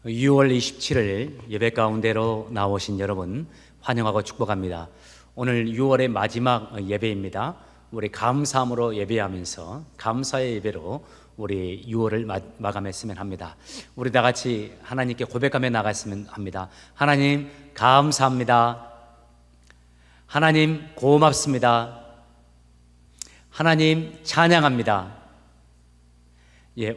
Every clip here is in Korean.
6월 27일 예배 가운데로 나오신 여러분 환영하고 축복합니다. 오늘 6월의 마지막 예배입니다. 우리 감사함으로 예배하면서 감사의 예배로 우리 6월을 마감했으면 합니다. 우리 다 같이 하나님께 고백하며 나갔으면 합니다. 하나님 감사합니다. 하나님 고맙습니다. 하나님 찬양합니다.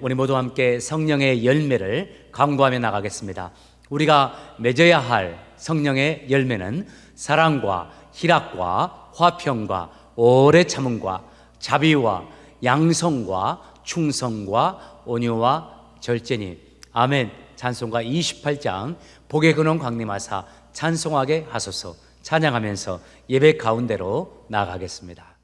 우리 모두 함께 성령의 열매를 강구하며 나가겠습니다. 우리가 맺어야 할 성령의 열매는 사랑과 희락과 화평과 오래 참음과 자비와 양성과 충성과 온유와 절제니. 아멘. 찬송가 28장 복의 근원 강림하사 찬송하게 하소서. 찬양하면서 예배 가운데로 나아가겠습니다.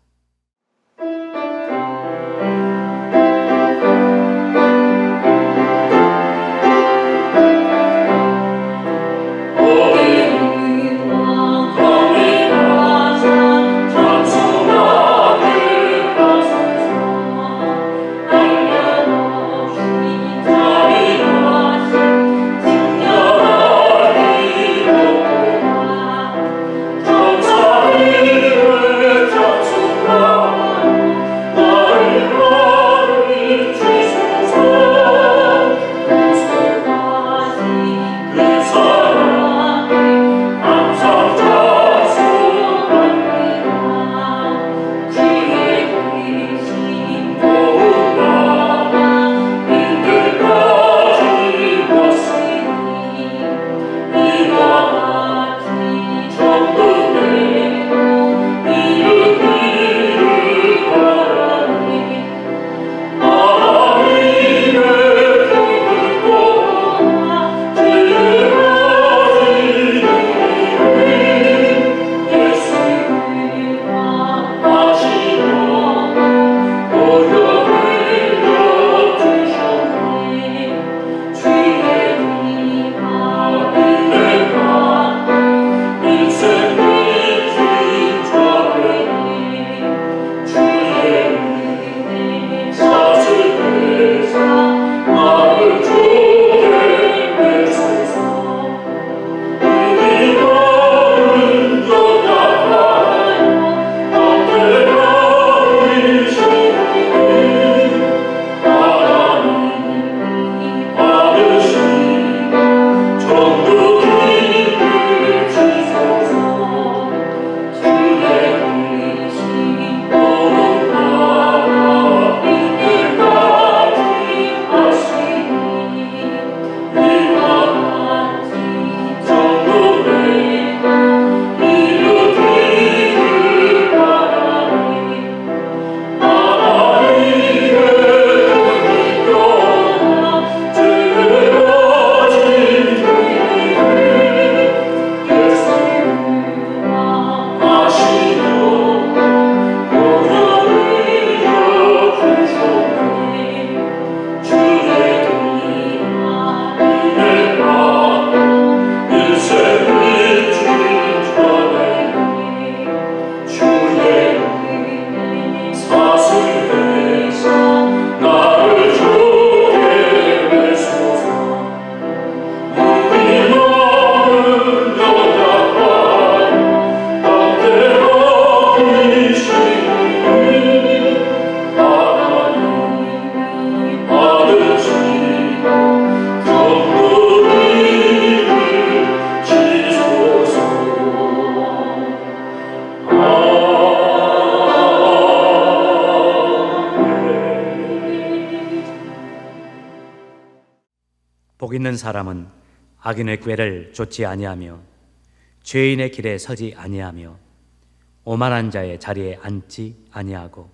복 있는 사람은 악인의 꾀를 좇지 아니하며 죄인의 길에 서지 아니하며 오만한 자의 자리에 앉지 아니하고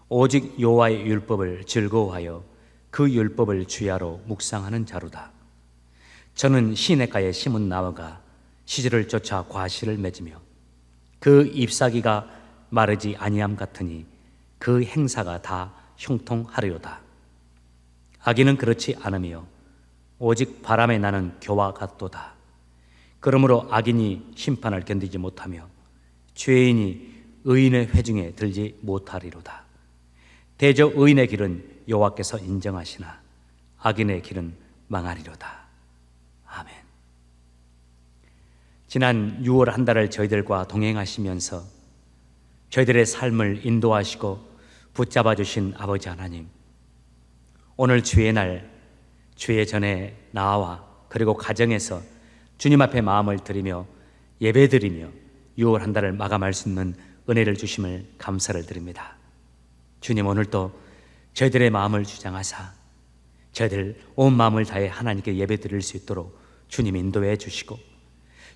오직 여호와의 율법을 즐거워하여 그 율법을 주야로 묵상하는 자로다. 저는 시냇가에 심은 나무가 시절을 쫓아 과실을 맺으며 그 잎사귀가 마르지 아니함 같으니 그 행사가 다 형통하리로다. 악인은 그렇지 않으며 오직 바람에 나는 교와 같도다. 그러므로 악인이 심판을 견디지 못하며 죄인이 의인의 회중에 들지 못하리로다. 대저 의인의 길은 여호와께서 인정하시나 악인의 길은 망하리로다. 아멘. 지난 6월 한 달을 저희들과 동행하시면서 저희들의 삶을 인도하시고 붙잡아 주신 아버지 하나님, 오늘 주의 날, 주의 전에 나와 그리고 가정에서 주님 앞에 마음을 드리며 예배드리며 6월 한 달을 마감할 수 있는 은혜를 주심을 감사를 드립니다. 주님, 오늘도 저희들의 마음을 주장하사 저희들 온 마음을 다해 하나님께 예배 드릴 수 있도록 주님 인도해 주시고,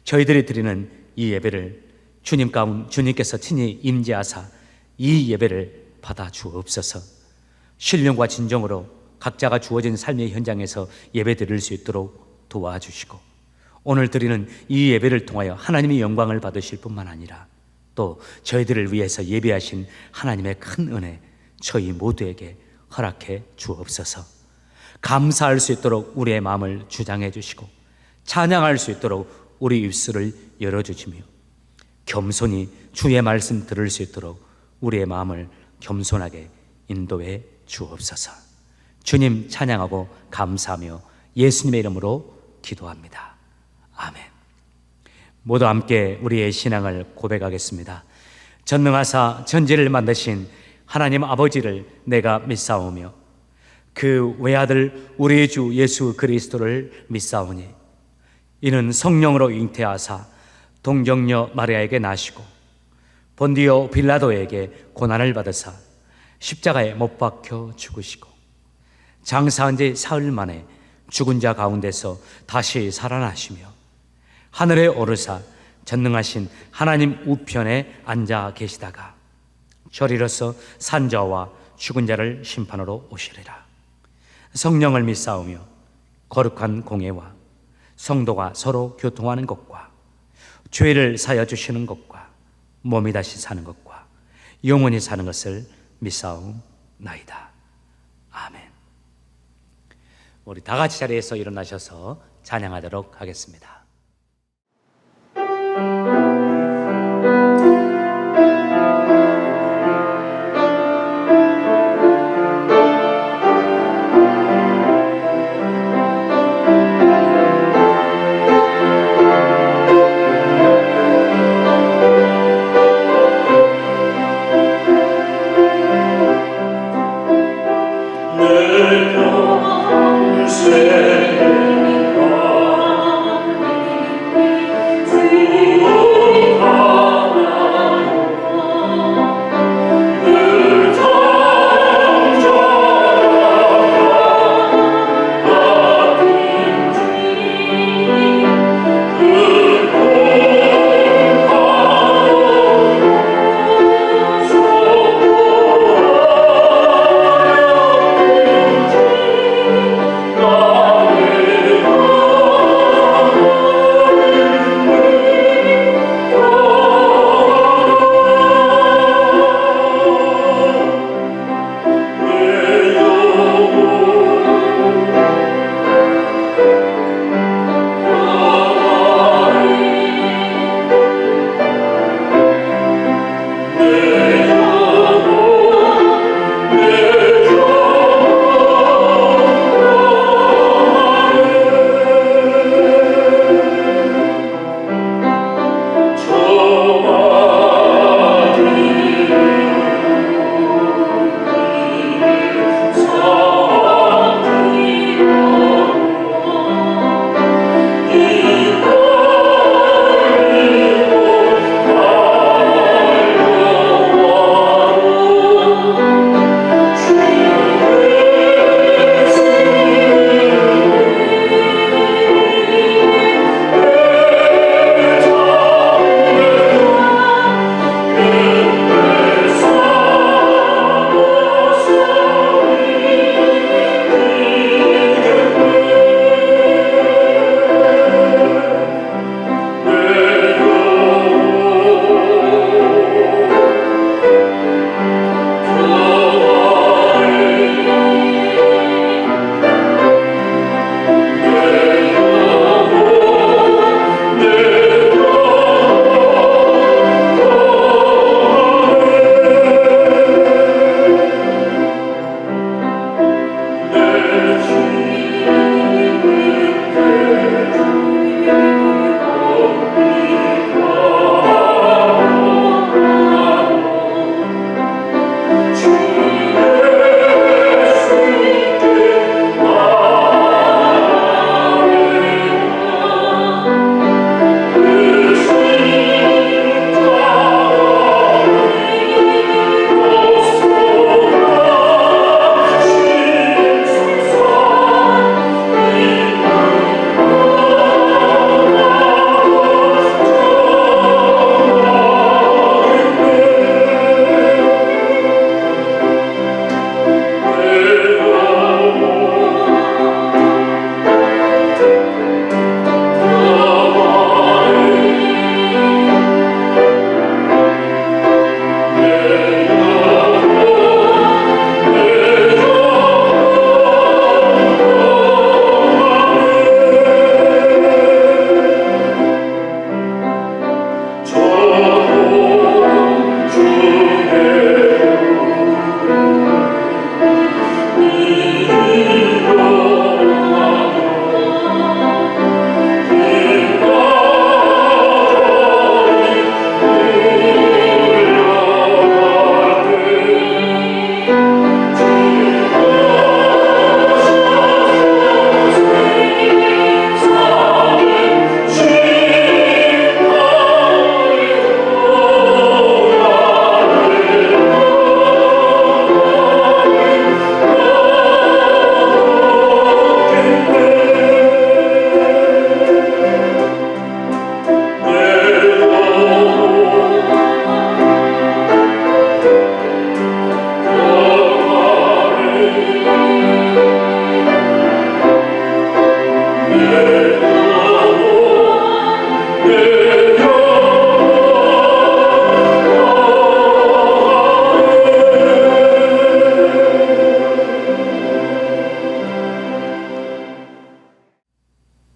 저희들이 드리는 이 예배를 주님께서 친히 임재하사 이 예배를 받아 주옵소서. 신령과 진정으로 각자가 주어진 삶의 현장에서 예배 드릴 수 있도록 도와주시고, 오늘 드리는 이 예배를 통하여 하나님의 영광을 받으실 뿐만 아니라 또 저희들을 위해서 예배하신 하나님의 큰 은혜 저희 모두에게 허락해 주옵소서. 감사할 수 있도록 우리의 마음을 주장해 주시고, 찬양할 수 있도록 우리 입술을 열어주시며, 겸손히 주의 말씀 들을 수 있도록 우리의 마음을 겸손하게 인도해 주옵소서. 주님 찬양하고 감사하며 예수님의 이름으로 기도합니다. 아멘. 모두 함께 우리의 신앙을 고백하겠습니다. 전능하사 천지를 만드신 하나님 아버지를 내가 믿사오며 그 외아들 우리 주 예수 그리스도를 믿사오니 이는 성령으로 잉태하사 동정녀 마리아에게 나시고 본디오 빌라도에게 고난을 받으사 십자가에 못 박혀 죽으시고 장사한 지 사흘 만에 죽은 자 가운데서 다시 살아나시며 하늘에 오르사 전능하신 하나님 우편에 앉아 계시다가 저리로서 산자와 죽은 자를 심판하러 오시리라. 성령을 믿사오며 거룩한 공예와 성도가 서로 교통하는 것과 죄를 사여 주시는 것과 몸이 다시 사는 것과 영원히 사는 것을 믿사옵나이다. 아멘. 우리 다 같이 자리에서 일어나셔서 찬양하도록 하겠습니다. 내 평생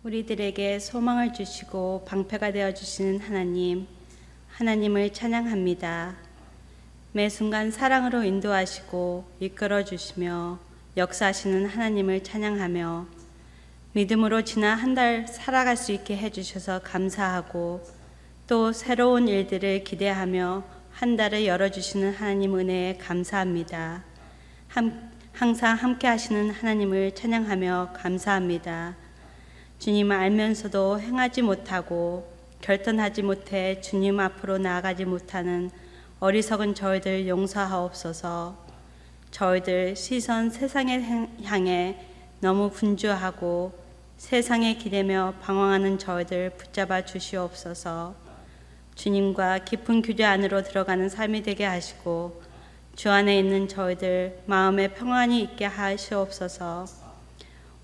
우리들에게 소망을 주시고 방패가 되어 주시는 하나님, 하나님을 찬양합니다. 매 순간 사랑으로 인도하시고 이끌어 주시며 역사하시는 하나님을 찬양하며 믿음으로 지난 한 달 살아갈 수 있게 해주셔서 감사하고 또 새로운 일들을 기대하며 한 달을 열어주시는 하나님 은혜에 감사합니다. 항상 함께 하시는 하나님을 찬양하며 감사합니다. 주님을 알면서도 행하지 못하고 결단하지 못해 주님 앞으로 나아가지 못하는 어리석은 저희들 용서하옵소서. 저희들 시선 세상에 향해 너무 분주하고 세상에 기대며 방황하는 저희들 붙잡아 주시옵소서. 주님과 깊은 규제 안으로 들어가는 삶이 되게 하시고 주 안에 있는 저희들 마음에 평안이 있게 하시옵소서.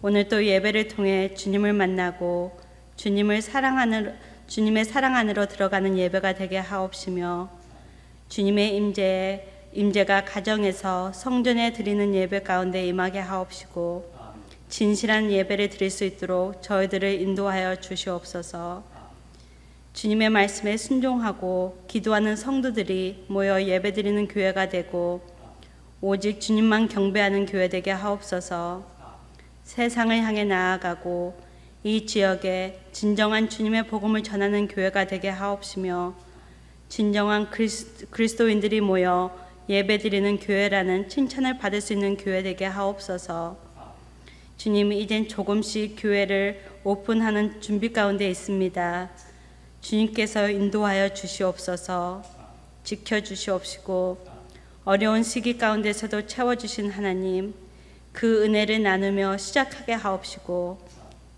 오늘 또 예배를 통해 주님을 만나고 주님의 사랑 안으로 들어가는 예배가 되게 하옵시며 주님의 임재가 가정에서 성전에 드리는 예배 가운데 임하게 하옵시고 진실한 예배를 드릴 수 있도록 저희들을 인도하여 주시옵소서. 주님의 말씀에 순종하고 기도하는 성도들이 모여 예배드리는 교회가 되고 오직 주님만 경배하는 교회 되게 하옵소서. 세상을 향해 나아가고 이 지역에 진정한 주님의 복음을 전하는 교회가 되게 하옵시며 진정한 그리스도인들이 모여 예배드리는 교회라는 칭찬을 받을 수 있는 교회 되게 하옵소서. 주님이 이젠 조금씩 교회를 오픈하는 준비 가운데 있습니다. 주님께서 인도하여 주시옵소서. 지켜주시옵시고 어려운 시기 가운데서도 채워주신 하나님, 그 은혜를 나누며 시작하게 하옵시고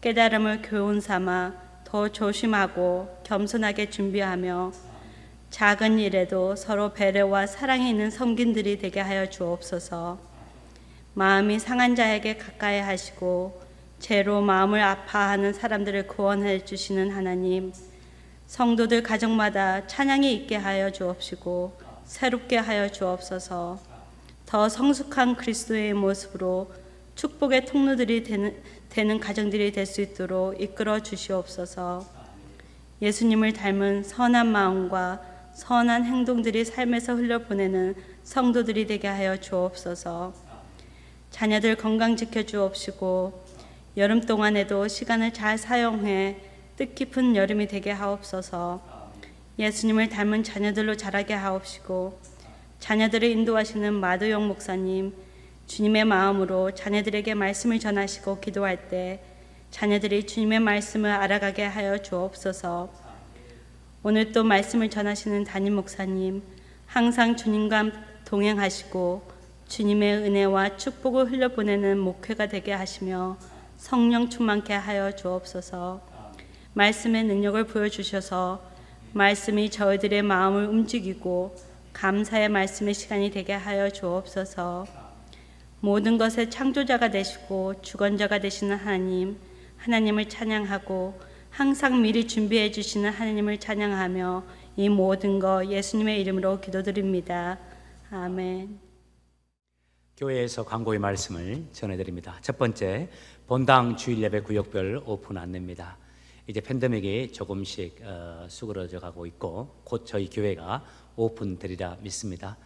깨달음을 교훈 삼아 더 조심하고 겸손하게 준비하며 작은 일에도 서로 배려와 사랑이 있는 섬긴들이 되게 하여 주옵소서. 마음이 상한 자에게 가까이 하시고 죄로 마음을 아파하는 사람들을 구원해 주시는 하나님, 성도들 가정마다 찬양이 있게 하여 주옵시고 새롭게 하여 주옵소서. 더 성숙한 그리스도의 모습으로 축복의 통로들이 되는 가정들이 될 수 있도록 이끌어 주시옵소서. 예수님을 닮은 선한 마음과 선한 행동들이 삶에서 흘려보내는 성도들이 되게 하여 주옵소서. 자녀들 건강 지켜주옵시고 여름 동안에도 시간을 잘 사용해 뜻깊은 여름이 되게 하옵소서. 예수님을 닮은 자녀들로 자라게 하옵시고 자녀들을 인도하시는 마도영 목사님, 주님의 마음으로 자녀들에게 말씀을 전하시고 기도할 때 자녀들이 주님의 말씀을 알아가게 하여 주옵소서. 오늘 또 말씀을 전하시는 담임 목사님, 항상 주님과 동행하시고 주님의 은혜와 축복을 흘려보내는 목회가 되게 하시며 성령 충만케 하여 주옵소서. 말씀의 능력을 보여주셔서 말씀이 저희들의 마음을 움직이고 감사의 말씀의 시간이 되게 하여 주옵소서. 모든 것의 창조자가 되시고 주권자가 되시는 하나님을 찬양하고 항상 미리 준비해 주시는 하나님을 찬양하며 이 모든 것 예수님의 이름으로 기도드립니다. 아멘. 교회에서 광고의 말씀을 전해드립니다. 첫 번째, 본당 주일 예배 구역별 오픈 안내입니다. 이제 팬데믹이 조금씩 수그러져 가고 있고 곧 저희 교회가 오픈되리라 믿습니다.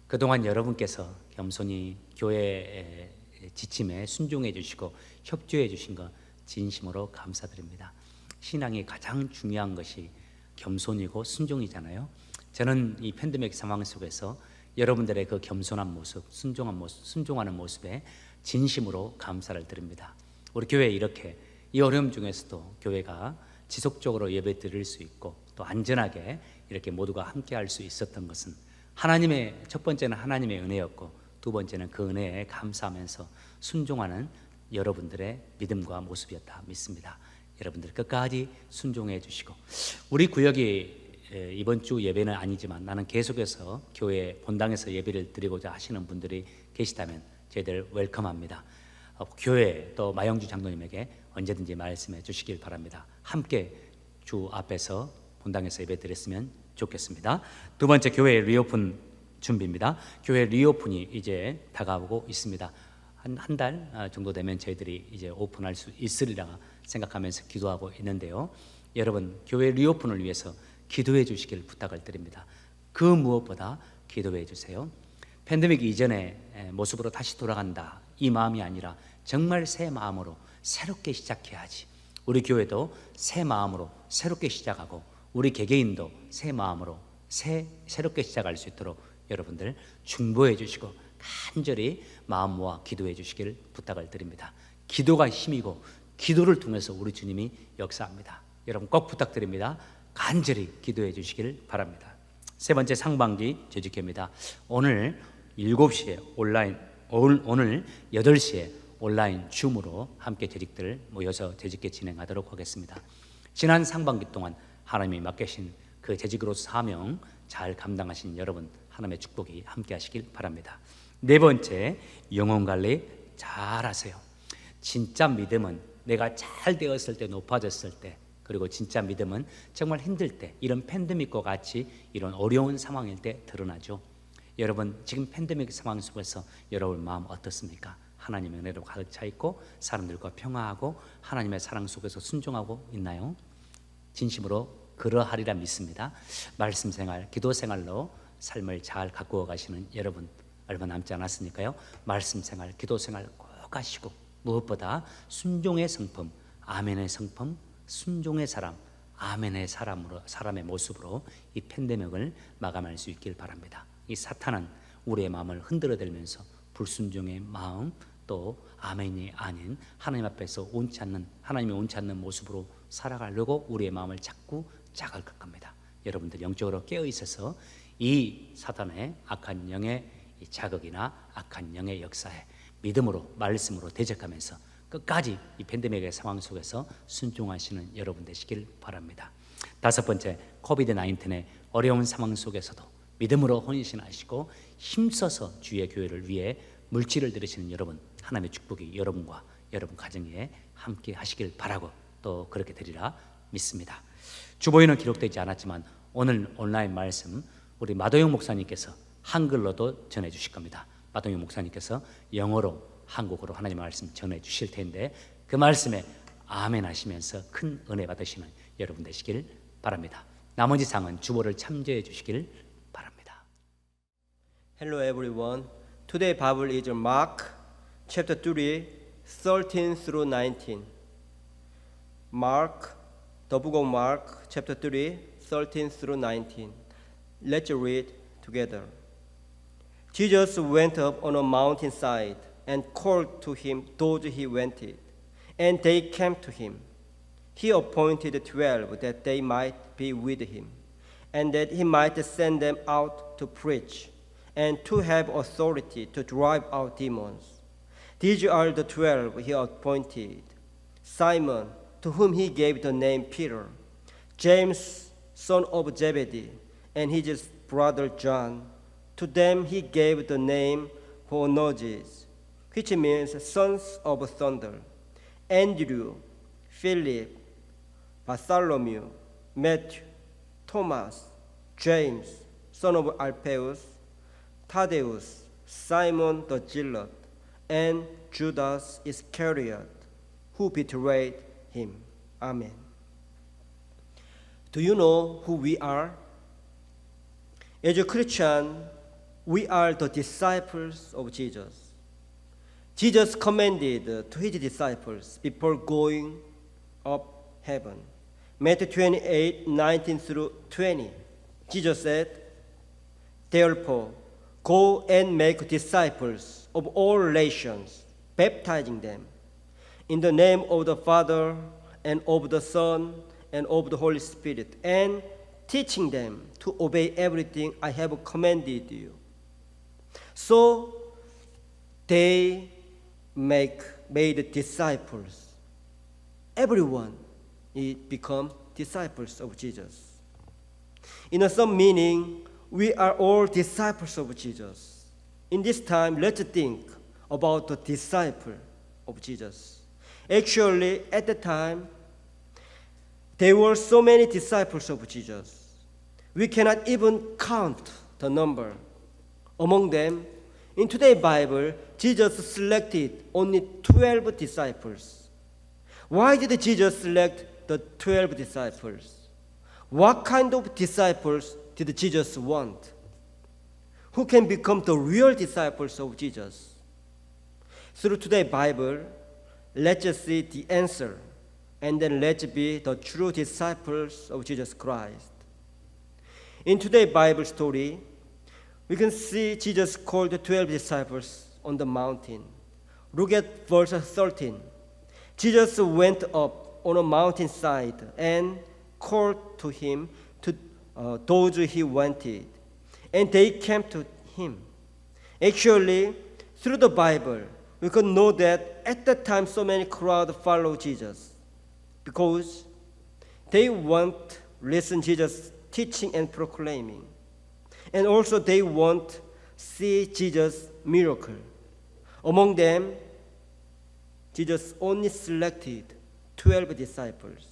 그동안 여러분께서 겸손히 교회의 지침에 순종해 주시고 협조해 주신 것 진심으로 감사드립니다. 신앙이 가장 중요한 것이 겸손이고 순종이잖아요. 저는 이 팬데믹 상황 속에서 여러분들의 그 겸손한 모습, 순종하는 모습에 진심으로 감사를 드립니다. 우리 교회 이렇게 이 어려움 중에서도 교회가 지속적으로 예배 드릴 수 있고 또 안전하게 이렇게 모두가 함께 할 수 있었던 것은 첫 번째는 하나님의 은혜였고 두 번째는 그 은혜에 감사하면서 순종하는 여러분들의 믿음과 모습이었다 믿습니다. 여러분들 끝까지 순종해 주시고 우리 구역이 이번 주 예배는 아니지만 나는 계속해서 교회 본당에서 예배를 드리고자 하시는 분들이 계시다면 저희들 웰컴합니다. 교회 또 마영주 장로님에게 언제든지 말씀해 주시길 바랍니다. 함께 주 앞에서 본당에서 예배드렸으면 좋겠습니다. 두 번째, 교회 리오픈 준비입니다. 교회 리오픈이 이제 다가오고 있습니다. 한 달 정도 되면 저희들이 이제 오픈할 수 있으리라 생각하면서 기도하고 있는데요. 여러분, 교회 리오픈을 위해서 기도해 주시길 부탁을 드립니다. 그 무엇보다 기도해 주세요. 팬데믹 이전의 모습으로 다시 돌아간다, 이 마음이 아니라 정말 새 마음으로 새롭게 시작해야지. 우리 교회도 새 마음으로 새롭게 시작하고 우리 개개인도 새 마음으로 새롭게 시작할 수 있도록 여러분들 중보해 주시고 간절히 마음 모아 기도해 주시길 부탁을 드립니다. 기도가 힘이고 기도를 통해서 우리 주님이 역사합니다. 여러분 꼭 부탁드립니다. 간절히 기도해 주시길 바랍니다. 세 번째, 상반기 재직회입니다. 오늘 7시에 온라인, 오늘 8시에 온라인 줌으로 함께 재직들 모여서 재직회 진행하도록 하겠습니다. 지난 상반기 동안 하나님이 맡기신 그 재직으로서 사명 잘 감당하신 여러분, 하나님의 축복이 함께 하시길 바랍니다. 네 번째, 영혼 관리 잘 하세요. 진짜 믿음은 내가 잘 되었을 때, 높아졌을 때, 그리고 진짜 믿음은 정말 힘들 때, 이런 팬데믹과 같이 이런 어려운 상황일 때 드러나죠. 여러분, 지금 팬데믹 상황 속에서 여러분 마음 어떻습니까? 하나님의 은혜로 가득 차 있고 사람들과 평화하고 하나님의 사랑 속에서 순종하고 있나요? 진심으로 그러하리라 믿습니다. 말씀 생활, 기도 생활로 삶을 잘 가꾸어 가시는 여러분 얼마 남지 않았으니까요. 말씀 생활, 기도 생활 꼭 하시고 무엇보다 순종의 성품, 아멘의 성품, 순종의 사람, 아멘의 사람의 모습으로 이 팬데믹을 마감할 수 있길 바랍니다. 이 사탄은 우리의 마음을 흔들어대면서 불순종의 마음, 또 아멘이 아닌 하나님 앞에서 옳지 않는, 하나님이 옳지 않는 모습으로 살아가려고 우리의 마음을 자꾸 자극할 겁니다. 여러분들 영적으로 깨어 있어서 이 사탄의 악한 영의 이 자극이나 악한 영의 역사에 믿음으로, 말씀으로 대적하면서 끝까지 이 팬데믹의 상황 속에서 순종하시는 여러분 되시길 바랍니다. 다섯 번째, 코비드 19의 어려운 상황 속에서도 믿음으로 헌신하시고 힘써서 주의 교회를 위해 물질을 들으시는 여러분, 하나님의 축복이 여러분과 여러분 가정에 함께 하시길 바라고 또 그렇게 되리라 믿습니다. 주보에는 기록되지 않았지만 오늘 온라인 말씀 우리 마도영 목사님께서 한글로도 전해 주실 겁니다. 마도영 목사님께서 영어로, 한국어로 하나님의 말씀 전해 주실 텐데 그 말씀에 아멘 하시면서 큰 은혜 받으시는 여러분 되시길 바랍니다. 나머지 상은 주보를 참조해 주시길 바랍니다. Hello everyone. Today Bible is Mark chapter 3, 13 through 19. Mark, the book of Mark chapter 3, 13 through 19. Let's read together. Jesus went up on a mountainside and called to him those he wanted, and they came to him. He appointed 12 that they might be with him, and that he might send them out to preach, and to have authority to drive out demons. These are the 12 he appointed: Simon, to whom he gave the name Peter, James, son of Zebedee, and his brother John. To them he gave the name Boanerges, which means sons of thunder. Andrew, Philip, Bartholomew, Matthew, Thomas, James, son of Alphaeus, Thaddeus, Simon the Zealot, and Judas Iscariot, who betrayed him. Amen. Do you know who we are? As a Christian, we are the disciples of Jesus. Jesus commanded to his disciples before going up heaven. Matthew 28, 19 through 20. Jesus said, "Therefore, go and make disciples of all nations, baptizing them in the name of the Father and of the Son and of the Holy Spirit, and teaching them to obey everything I have commanded you." So they made disciples. Everyone become disciples of Jesus. In some meaning, we are all disciples of Jesus. In this time, let's think about the disciple of Jesus. Actually, at the time, there were so many disciples of Jesus. We cannot even count the number. Among them, in today's Bible, Jesus selected only 12 disciples. Why did Jesus select the 12 disciples? What kind of disciples did Jesus want? Who can become the real disciples of Jesus? Through today's Bible, let's just see the answer, and then let's be the true disciples of Jesus Christ. In today's Bible story, we can see Jesus called the 12 disciples on the mountain. Look at verse 13. Jesus went up on a mountainside and called to him to those he wanted, and they came to him. Actually, through the Bible, we can know that at that time so many crowd followed Jesus because they want listen Jesus teaching and proclaiming, and also they want see Jesus miracle. Among them, Jesus only selected 12 disciples.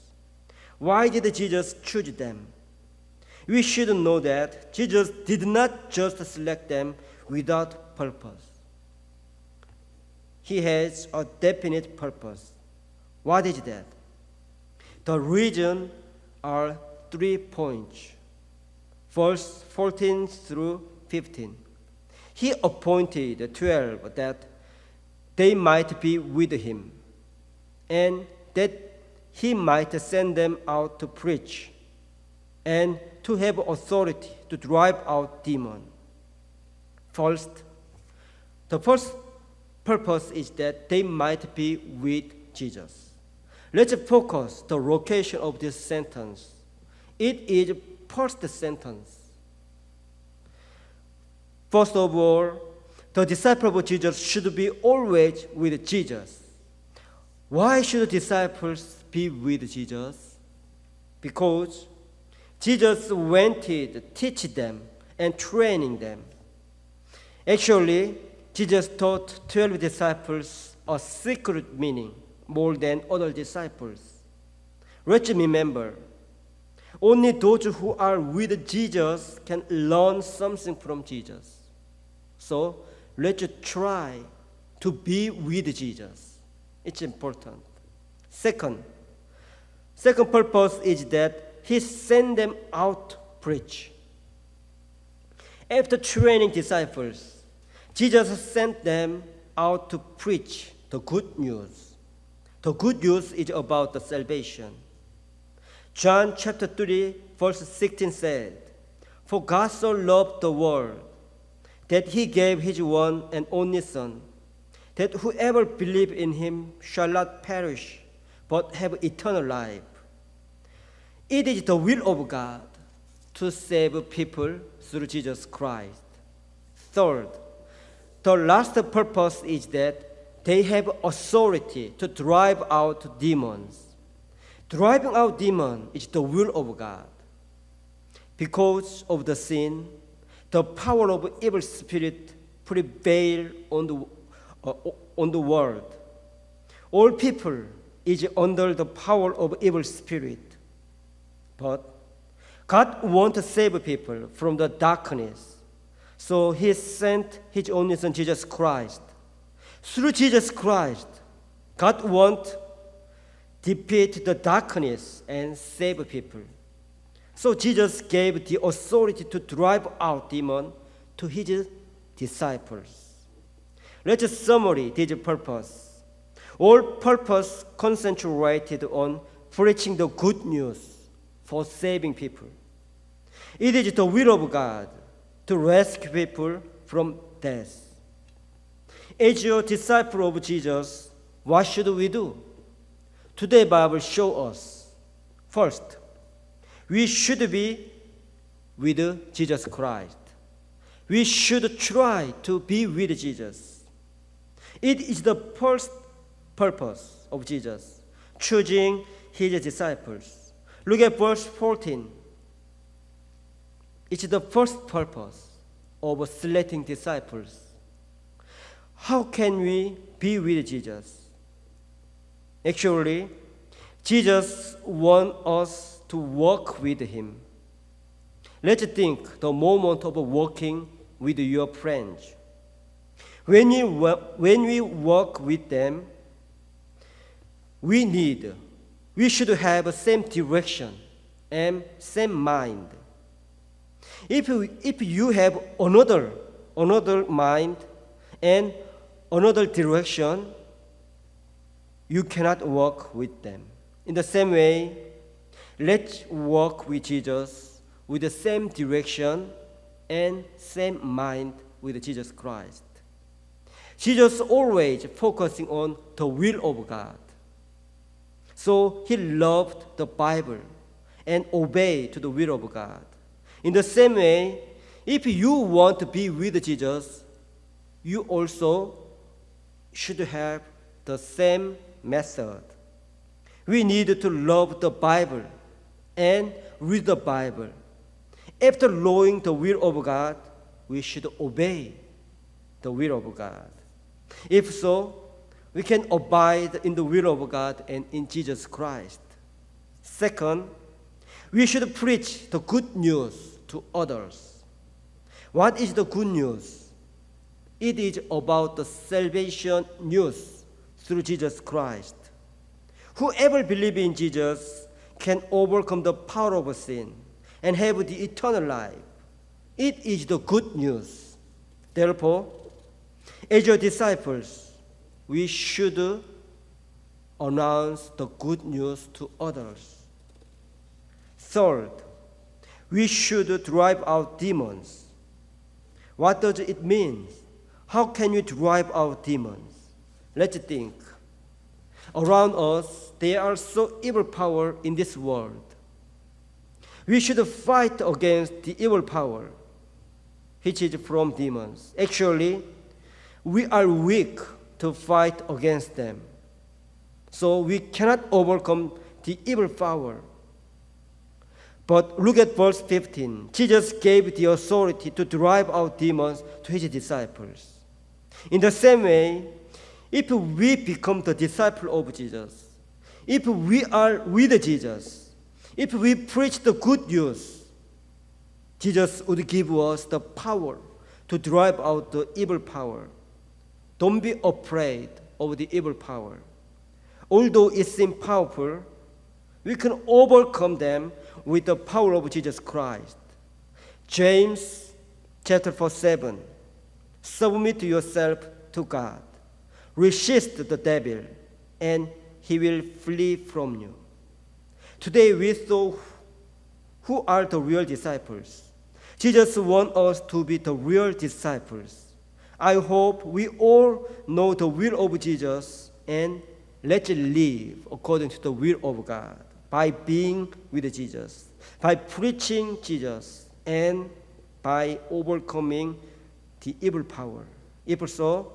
Why did Jesus choose them? We should know that Jesus did not just select them without purpose. He has a definite purpose. What is that? The reason are 3 points. Verse 14 through 15. He appointed the 12 that they might be with him, and that he might send them out to preach, and to have authority to drive out demons. First, the first purpose is that they might be with Jesus. Let's focus the location of this sentence. It is first sentence. First of all, the disciple of Jesus should be always with Jesus. Why should disciples be with Jesus? Because Jesus wanted to teach them and training them. Actually, Jesus taught 12 disciples a secret meaning more than other disciples. Let's remember, only those who are with Jesus can learn something from Jesus. So let's try to be with Jesus. It's important. Second purpose is that he sent them out to preach. After training disciples, Jesus sent them out to preach the good news. The good news is about the salvation. John chapter 3, verse 16 said, "For God so loved the world, that he gave his one and only Son, that whoever believes in him shall not perish, but have eternal life." It is the will of God to save people through Jesus Christ. Third, the last purpose is that they have authority to drive out demons. Driving out demons is the will of God. Because of the sin, the power of evil spirit prevail on the world. All people is under the power of evil spirit. But God wants to save people from the darkness. So he sent his only Son, Jesus Christ. Through Jesus Christ, God wants to defeat the darkness and save people. So Jesus gave the authority to drive out demons to his disciples. Let's summarize this purpose. All purpose concentrated on preaching the good news for saving people. It is the will of God to rescue people from death. As a disciple of Jesus, what should we do? Today, Bible shows us. First, we should be with Jesus Christ. We should try to be with Jesus. It is the first purpose of Jesus, choosing his disciples. Look at verse 14. It's the first purpose of selecting disciples. How can we be with Jesus? Actually, Jesus wants us to walk with Him. Let's think the moment of walking with your friends. When we walk with them, we should have the same direction and same mind. If you have another mind and another direction, you cannot walk with them. In the same way, let's walk with Jesus with the same direction and same mind with Jesus Christ. Jesus always focusing on the will of God. So he loved the Bible and obeyed to the will of God. In the same way, if you want to be with Jesus, you also should have the same method. We need to love the Bible and read the Bible. After knowing the will of God, we should obey the will of God. If so, we can abide in the will of God and in Jesus Christ. Second, we should preach the good news to others. What is the good news? It is about the salvation news through Jesus Christ. Whoever believes in Jesus can overcome the power of sin and have the eternal life. It is the good news. Therefore, as your disciples, we should announce the good news to others. Third, we should drive out demons. What does it mean? How can we drive out demons? Let's think. Around us, there are so evil power in this world. We should fight against the evil power, which is from demons. Actually, we are weak to fight against them. So we cannot overcome the evil power. But look at verse 15. Jesus gave the authority to drive out demons to his disciples. In the same way, if we become the disciple of Jesus, if we are with Jesus, if we preach the good news, Jesus would give us the power to drive out the evil power. Don't be afraid of the evil power. Although it seems powerful, we can overcome them with the power of Jesus Christ. James chapter 4:7. Submit yourself to God. Resist the devil, and he will flee from you. Today we saw who are the real disciples. Jesus wants us to be the real disciples. I hope we all know the will of Jesus and let's live according to the will of God by being with Jesus, by preaching Jesus, and by overcoming the evil power. If so,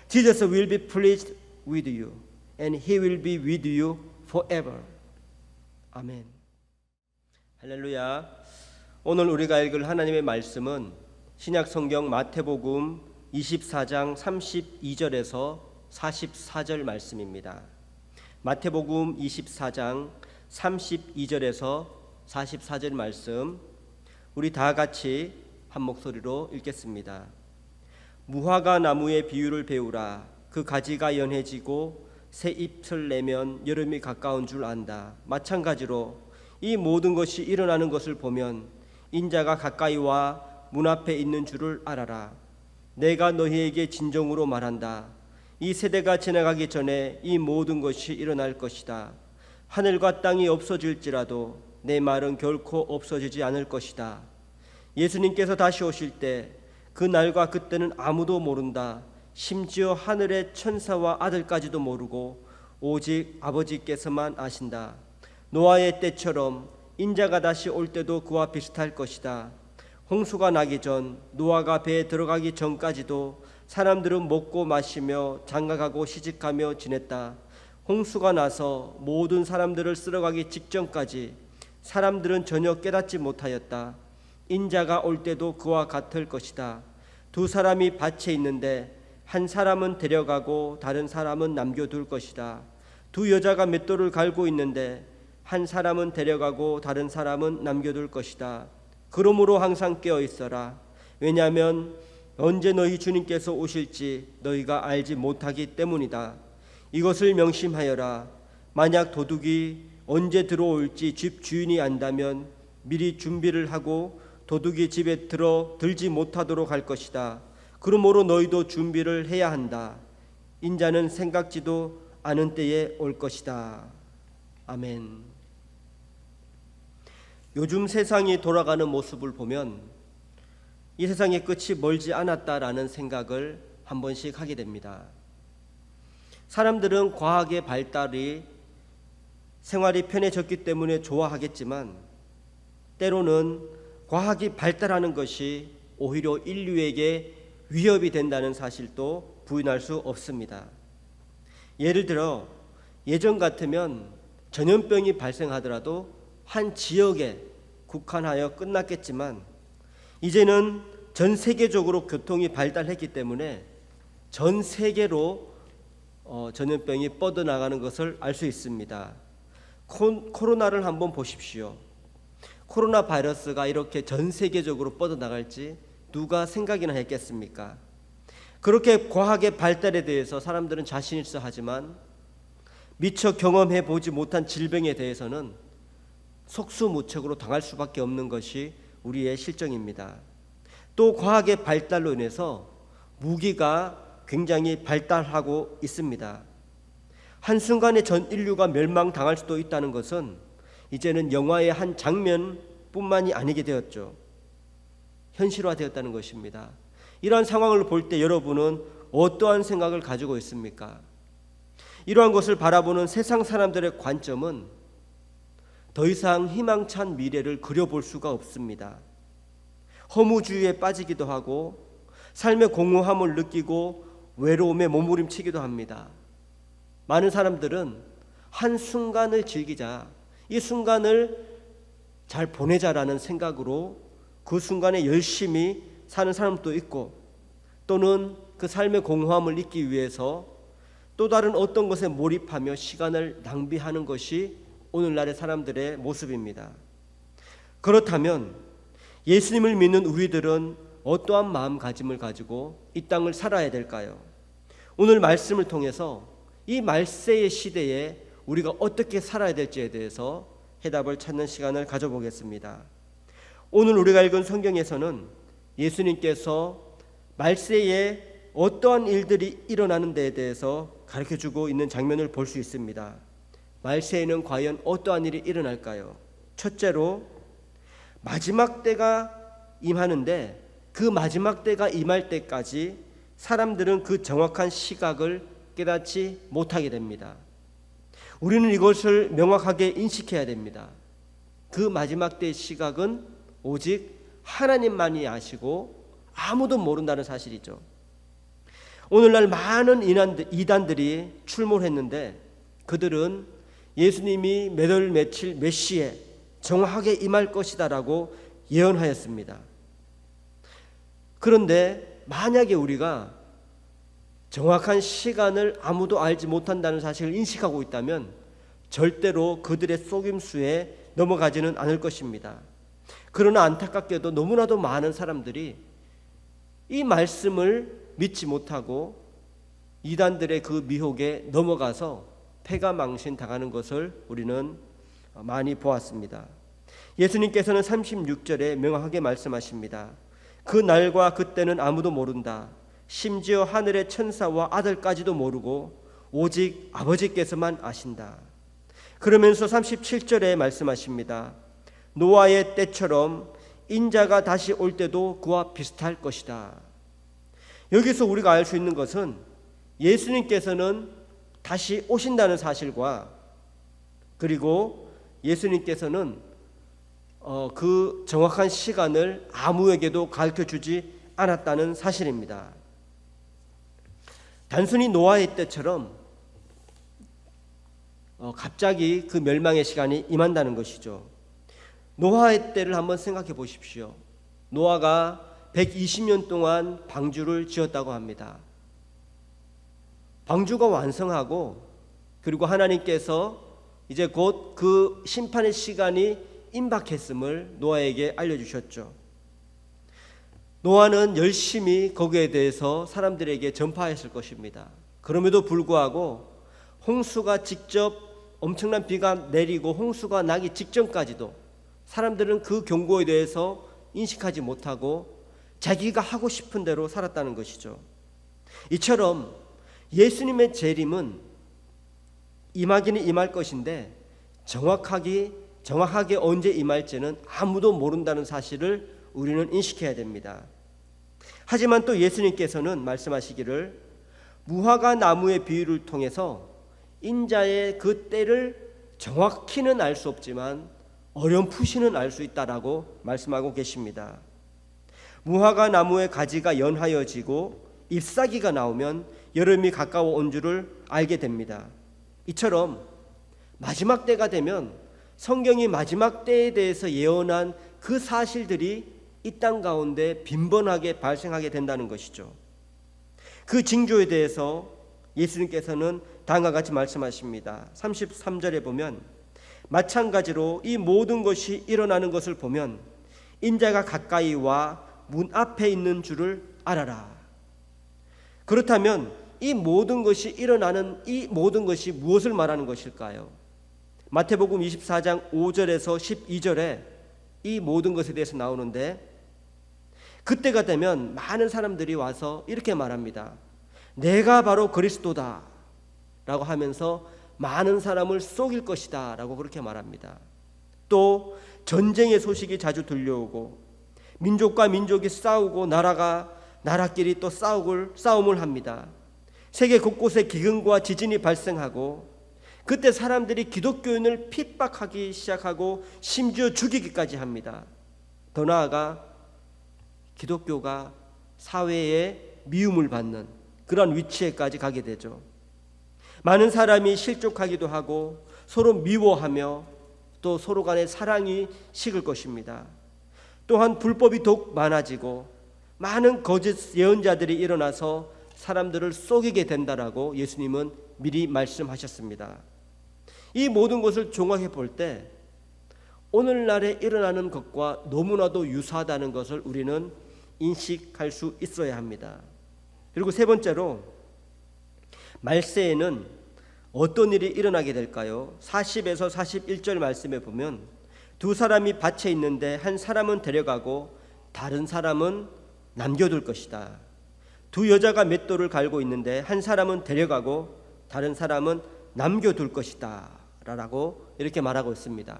Jesus will be pleased with you, and he will be with you forever. 아멘. 할렐루야. 오늘 우리가 읽을 하나님의 말씀은 신약 성경 마태복음 24장 32절에서 44절 말씀입니다. 마태복음 24장 32절에서 44절 말씀 우리 다 같이 한 목소리로 읽겠습니다. 무화과 나무의 비유를 배우라. 그 가지가 연해지고 새 잎을 내면 여름이 가까운 줄 안다. 마찬가지로 이 모든 것이 일어나는 것을 보면 인자가 가까이 와 문 앞에 있는 줄을 알아라. 내가 너희에게 진정으로 말한다. 이 세대가 지나가기 전에 이 모든 것이 일어날 것이다. 하늘과 땅이 없어질지라도 내 말은 결코 없어지지 않을 것이다. 예수님께서 다시 오실 때 그 날과 그때는 아무도 모른다. 심지어 하늘의 천사와 아들까지도 모르고 오직 아버지께서만 아신다. 노아의 때처럼 인자가 다시 올 때도 그와 비슷할 것이다. 홍수가 나기 전 노아가 배에 들어가기 전까지도 사람들은 먹고 마시며 장가가고 시집가며 지냈다. 홍수가 나서 모든 사람들을 쓸어가기 직전까지 사람들은 전혀 깨닫지 못하였다. 인자가 올 때도 그와 같을 것이다. 두 사람이 밭에 있는데 한 사람은 데려가고 다른 사람은 남겨둘 것이다. 두 여자가 맷돌을 갈고 있는데 한 사람은 데려가고 다른 사람은 남겨둘 것이다. 그러므로 항상 깨어 있어라. 왜냐하면 언제 너희 주님께서 오실지 너희가 알지 못하기 때문이다. 이것을 명심하여라. 만약 도둑이 언제 들어올지 집 주인이 안다면 미리 준비를 하고 도둑이 집에 들지 못하도록 할 것이다. 그러므로 너희도 준비를 해야 한다. 인자는 생각지도 않은 때에 올 것이다. 아멘. 요즘 세상이 돌아가는 모습을 보면 이 세상의 끝이 멀지 않았다라는 생각을 한 번씩 하게 됩니다. 사람들은 과학의 발달이 생활이 편해졌기 때문에 좋아하겠지만 때로는 과학이 발달하는 것이 오히려 인류에게 위협이 된다는 사실도 부인할 수 없습니다. 예를 들어 예전 같으면 전염병이 발생하더라도 한 지역에 국한하여 끝났겠지만 이제는 전 세계적으로 교통이 발달했기 때문에 전 세계로 전염병이 뻗어나가는 것을 알 수 있습니다. 코로나를 한번 보십시오. 코로나 바이러스가 이렇게 전 세계적으로 뻗어나갈지 누가 생각이나 했겠습니까? 그렇게 과학의 발달에 대해서 사람들은 자신 있어 하지만 미처 경험해 보지 못한 질병에 대해서는 속수무책으로 당할 수밖에 없는 것이 우리의 실정입니다. 또 과학의 발달로 인해서 무기가 굉장히 발달하고 있습니다. 한순간에 전 인류가 멸망당할 수도 있다는 것은 이제는 영화의 한 장면뿐만이 아니게 되었죠. 현실화되었다는 것입니다. 이러한 상황을 볼 때 여러분은 어떠한 생각을 가지고 있습니까? 이러한 것을 바라보는 세상 사람들의 관점은 더 이상 희망찬 미래를 그려볼 수가 없습니다. 허무주의에 빠지기도 하고 삶의 공허함을 느끼고 외로움에 몸부림치기도 합니다. 많은 사람들은 한순간을 즐기자, 이 순간을 잘 보내자라는 생각으로 그 순간에 열심히 사는 사람도 있고 또는 그 삶의 공허함을 잊기 위해서 또 다른 어떤 것에 몰입하며 시간을 낭비하는 것이 오늘날의 사람들의 모습입니다. 그렇다면 예수님을 믿는 우리들은 어떠한 마음가짐을 가지고 이 땅을 살아야 될까요? 오늘 말씀을 통해서 이 말세의 시대에 우리가 어떻게 살아야 될지에 대해서 해답을 찾는 시간을 가져보겠습니다. 오늘 우리가 읽은 성경에서는 예수님께서 말세에 어떠한 일들이 일어나는 데에 대해서 가르쳐주고 있는 장면을 볼 수 있습니다. 말세에는 과연 어떠한 일이 일어날까요? 첫째로 마지막 때가 임하는데 그 마지막 때가 임할 때까지 사람들은 그 정확한 시각을 깨닫지 못하게 됩니다. 우리는 이것을 명확하게 인식해야 됩니다. 그 마지막 때의 시각은 오직 하나님만이 아시고 아무도 모른다는 사실이죠. 오늘날 많은 이단들이 출몰했는데 그들은 예수님이 몇 월 며칠 몇 시에 정확하게 임할 것이다라고 예언하였습니다. 그런데 만약에 우리가 정확한 시간을 아무도 알지 못한다는 사실을 인식하고 있다면 절대로 그들의 속임수에 넘어가지는 않을 것입니다. 그러나 안타깝게도 너무나도 많은 사람들이 이 말씀을 믿지 못하고 이단들의 그 미혹에 넘어가서 패가망신당하는 것을 우리는 많이 보았습니다. 예수님께서는 36절에 명확하게 말씀하십니다. 그 날과 그때는 아무도 모른다. 심지어 하늘의 천사와 아들까지도 모르고 오직 아버지께서만 아신다. 그러면서 37절에 말씀하십니다. 노아의 때처럼 인자가 다시 올 때도 그와 비슷할 것이다. 여기서 우리가 알 수 있는 것은 예수님께서는 다시 오신다는 사실과 그리고 예수님께서는 그 정확한 시간을 아무에게도 가르쳐주지 않았다는 사실입니다. 단순히 노아의 때처럼 갑자기 그 멸망의 시간이 임한다는 것이죠. 노아의 때를 한번 생각해 보십시오. 노아가 120년 동안 방주를 지었다고 합니다. 방주가 완성하고 그리고 하나님께서 이제 곧 그 심판의 시간이 임박했음을 노아에게 알려주셨죠. 노아는 열심히 거기에 대해서 사람들에게 전파했을 것입니다. 그럼에도 불구하고 홍수가 직접 엄청난 비가 내리고 홍수가 나기 직전까지도 사람들은 그 경고에 대해서 인식하지 못하고 자기가 하고 싶은 대로 살았다는 것이죠. 이처럼 예수님의 재림은 임하기는 임할 것인데 정확하게 언제 임할지는 아무도 모른다는 사실을 우리는 인식해야 됩니다. 하지만 또 예수님께서는 말씀하시기를 무화과 나무의 비유를 통해서 인자의 그 때를 정확히는 알 수 없지만 어렴풋이는 알 수 있다라고 말씀하고 계십니다. 무화과 나무의 가지가 연하여지고 잎사귀가 나오면 여름이 가까워 온 줄을 알게 됩니다. 이처럼 마지막 때가 되면 성경이 마지막 때에 대해서 예언한 그 사실들이 이 땅 가운데 빈번하게 발생하게 된다는 것이죠. 그 징조에 대해서 예수님께서는 다음과 같이 말씀하십니다. 33절에 보면 마찬가지로 이 모든 것이 일어나는 것을 보면 인자가 가까이 와 문 앞에 있는 줄을 알아라. 그렇다면 이 모든 것이 일어나는 이 모든 것이 무엇을 말하는 것일까요? 마태복음 24장 5절에서 12절에 이 모든 것에 대해서 나오는데 그때가 되면 많은 사람들이 와서 이렇게 말합니다. 내가 바로 그리스도다 라고 하면서 많은 사람을 속일 것이다 라고 그렇게 말합니다. 또 전쟁의 소식이 자주 들려오고 민족과 민족이 싸우고 나라끼리 또 싸움을 합니다. 세계 곳곳에 기근과 지진이 발생하고 그때 사람들이 기독교인을 핍박하기 시작하고 심지어 죽이기까지 합니다. 더 나아가 기독교가 사회에 미움을 받는 그런 위치에까지 가게 되죠. 많은 사람이 실족하기도 하고 서로 미워하며 또 서로 간의 사랑이 식을 것입니다. 또한 불법이 더욱 많아지고 많은 거짓 예언자들이 일어나서 사람들을 속이게 된다라고 예수님은 미리 말씀하셨습니다. 이 모든 것을 종합해 볼 때 오늘날에 일어나는 것과 너무나도 유사하다는 것을 우리는 인식할 수 있어야 합니다. 그리고 세 번째로 말세에는 어떤 일이 일어나게 될까요? 40에서 41절 말씀에 보면 두 사람이 밭에 있는데 한 사람은 데려가고 다른 사람은 남겨둘 것이다. 두 여자가 맷돌을 갈고 있는데 한 사람은 데려가고 다른 사람은 남겨둘 것이다 라고 이렇게 말하고 있습니다.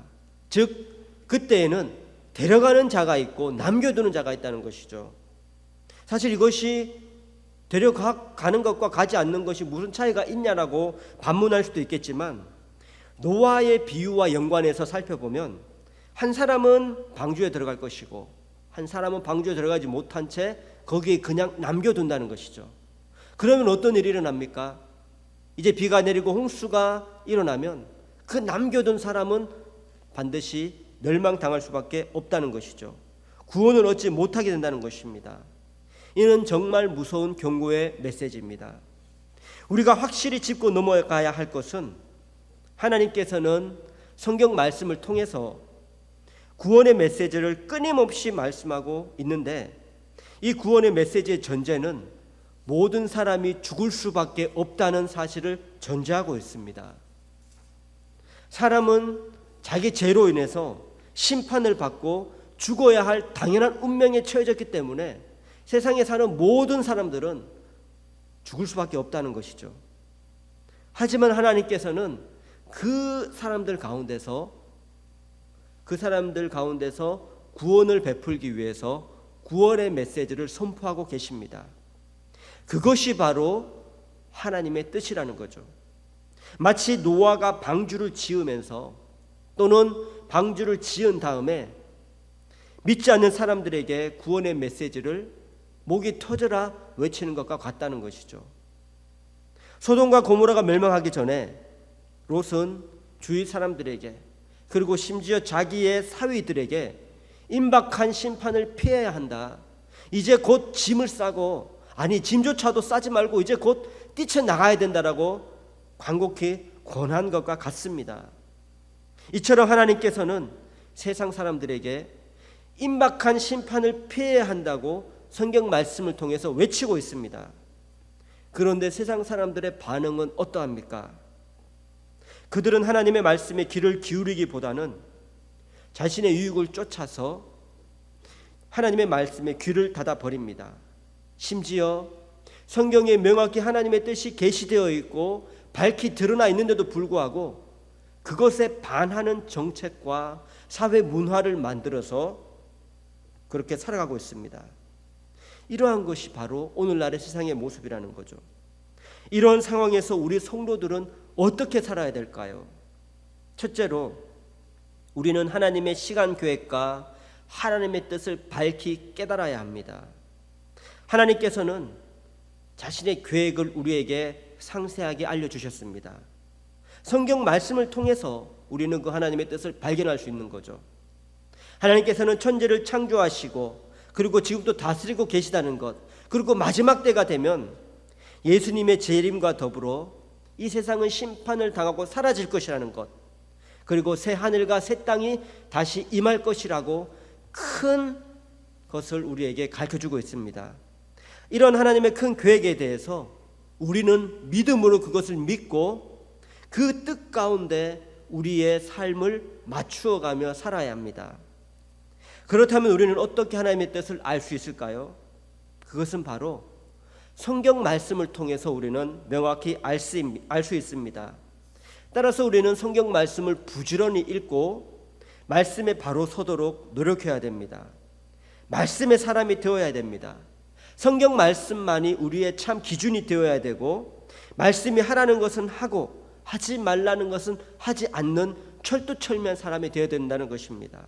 즉 그때에는 데려가는 자가 있고 남겨두는 자가 있다는 것이죠. 사실 이것이 데려가는 것과 가지 않는 것이 무슨 차이가 있냐라고 반문할 수도 있겠지만 노아의 비유와 연관해서 살펴보면 한 사람은 방주에 들어갈 것이고 한 사람은 방주에 들어가지 못한 채 거기에 그냥 남겨둔다는 것이죠. 그러면 어떤 일이 일어납니까? 이제 비가 내리고 홍수가 일어나면 그 남겨둔 사람은 반드시 멸망당할 수밖에 없다는 것이죠. 구원을 얻지 못하게 된다는 것입니다. 이는 정말 무서운 경고의 메시지입니다. 우리가 확실히 짚고 넘어가야 할 것은 하나님께서는 성경 말씀을 통해서 구원의 메시지를 끊임없이 말씀하고 있는데 이 구원의 메시지의 전제는 모든 사람이 죽을 수밖에 없다는 사실을 전제하고 있습니다. 사람은 자기 죄로 인해서 심판을 받고 죽어야 할 당연한 운명에 처해졌기 때문에 세상에 사는 모든 사람들은 죽을 수밖에 없다는 것이죠. 하지만 하나님께서는 그 사람들 가운데서 구원을 베풀기 위해서 구원의 메시지를 선포하고 계십니다. 그것이 바로 하나님의 뜻이라는 거죠. 마치 노아가 방주를 지으면서 또는 방주를 지은 다음에 믿지 않는 사람들에게 구원의 메시지를 목이 터져라 외치는 것과 같다는 것이죠. 소돔과 고모라가 멸망하기 전에 롯은 주위 사람들에게 그리고 심지어 자기의 사위들에게 임박한 심판을 피해야 한다. 이제 곧 짐을 싸고 짐조차도 싸지 말고 이제 곧 뛰쳐나가야 된다라고 간곡히 권한 것과 같습니다. 이처럼 하나님께서는 세상 사람들에게 임박한 심판을 피해야 한다고 성경 말씀을 통해서 외치고 있습니다. 그런데 세상 사람들의 반응은 어떠합니까? 그들은 하나님의 말씀에 귀를 기울이기보다는 자신의 유익을 쫓아서 하나님의 말씀에 귀를 닫아버립니다. 심지어 성경에 명확히 하나님의 뜻이 계시되어 있고 밝히 드러나 있는데도 불구하고 그것에 반하는 정책과 사회 문화를 만들어서 그렇게 살아가고 있습니다. 이러한 것이 바로 오늘날의 세상의 모습이라는 거죠. 이런 상황에서 우리 성도들은 어떻게 살아야 될까요? 첫째로 우리는 하나님의 시간 계획과 하나님의 뜻을 밝히 깨달아야 합니다. 하나님께서는 자신의 계획을 우리에게 상세하게 알려주셨습니다. 성경 말씀을 통해서 우리는 그 하나님의 뜻을 발견할 수 있는 거죠. 하나님께서는 천지를 창조하시고 그리고 지금도 다스리고 계시다는 것, 그리고 마지막 때가 되면 예수님의 재림과 더불어 이 세상은 심판을 당하고 사라질 것이라는 것, 그리고 새 하늘과 새 땅이 다시 임할 것이라고 큰 것을 우리에게 가르쳐주고 있습니다. 이런 하나님의 큰 계획에 대해서 우리는 믿음으로 그것을 믿고 그 뜻 가운데 우리의 삶을 맞추어가며 살아야 합니다. 그렇다면 우리는 어떻게 하나님의 뜻을 알 수 있을까요? 그것은 바로 성경 말씀을 통해서 우리는 명확히 알 수 있습니다. 따라서 우리는 성경 말씀을 부지런히 읽고 말씀에 바로 서도록 노력해야 됩니다. 말씀의 사람이 되어야 됩니다. 성경 말씀만이 우리의 참 기준이 되어야 되고, 말씀이 하라는 것은 하고 하지 말라는 것은 하지 않는 철두철미한 사람이 되어야 된다는 것입니다.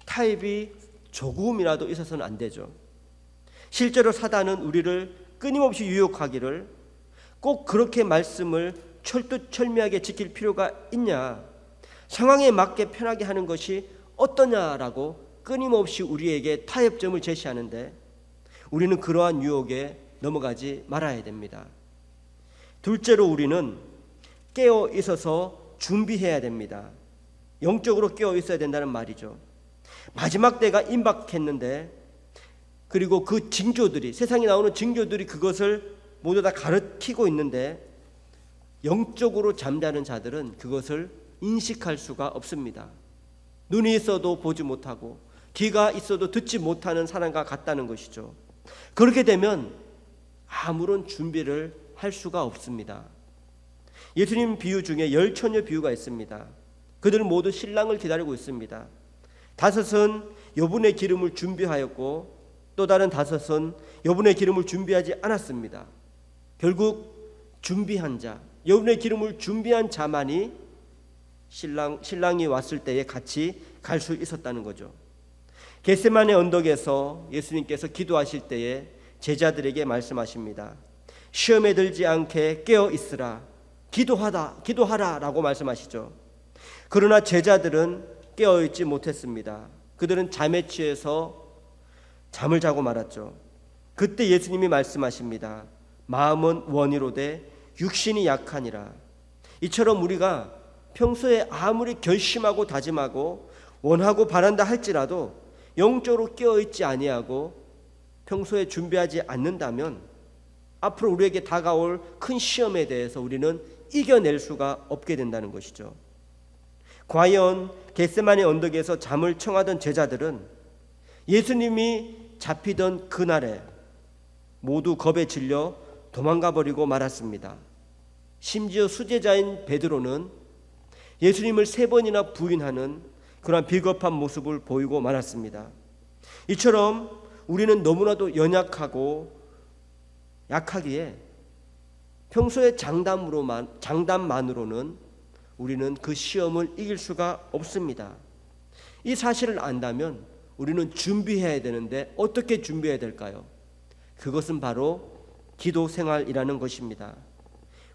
타협이 조금이라도 있어서는 안 되죠. 실제로 사단은 우리를 끊임없이 유혹하기를 꼭 그렇게 말씀을 철두철미하게 지킬 필요가 있냐, 상황에 맞게 편하게 하는 것이 어떠냐라고 끊임없이 우리에게 타협점을 제시하는데 우리는 그러한 유혹에 넘어가지 말아야 됩니다. 둘째로 우리는 깨어 있어서 준비해야 됩니다. 영적으로 깨어 있어야 된다는 말이죠. 마지막 때가 임박했는데, 그리고 그 징조들이, 세상에 나오는 징조들이 그것을 모두 다 가르치고 있는데 영적으로 잠자는 자들은 그것을 인식할 수가 없습니다. 눈이 있어도 보지 못하고 귀가 있어도 듣지 못하는 사람과 같다는 것이죠. 그렇게 되면 아무런 준비를 할 수가 없습니다. 예수님 비유 중에 10처녀 비유가 있습니다. 그들은 모두 신랑을 기다리고 있습니다. 5은 여분의 기름을 준비하였고 또 다른 5은 여분의 기름을 준비하지 않았습니다. 결국 준비한 자, 여분의 기름을 준비한 자만이 신랑이 왔을 때에 같이 갈 수 있었다는 거죠. 겟세마네 언덕에서 예수님께서 기도하실 때에 제자들에게 말씀하십니다. 시험에 들지 않게 깨어 있으라, 기도하라 라고 말씀하시죠. 그러나 제자들은 깨어 있지 못했습니다. 그들은 잠에 취해서 잠을 자고 말았죠. 그때 예수님이 말씀하십니다. 마음은 원이로되 육신이 약하니라. 이처럼 우리가 평소에 아무리 결심하고 다짐하고 원하고 바란다 할지라도 영적으로 깨어있지 아니하고 평소에 준비하지 않는다면 앞으로 우리에게 다가올 큰 시험에 대해서 우리는 이겨낼 수가 없게 된다는 것이죠. 과연 겟세마네 언덕에서 잠을 청하던 제자들은 예수님이 잡히던 그날에 모두 겁에 질려 도망가 버리고 말았습니다. 심지어 수제자인 베드로는 예수님을 3번이나 부인하는 그러한 비겁한 모습을 보이고 말았습니다. 이처럼 우리는 너무나도 연약하고 약하기에 평소의 장담만으로는 우리는 그 시험을 이길 수가 없습니다. 이 사실을 안다면 우리는 준비해야 되는데 어떻게 준비해야 될까요? 그것은 바로 기도 생활이라는 것입니다.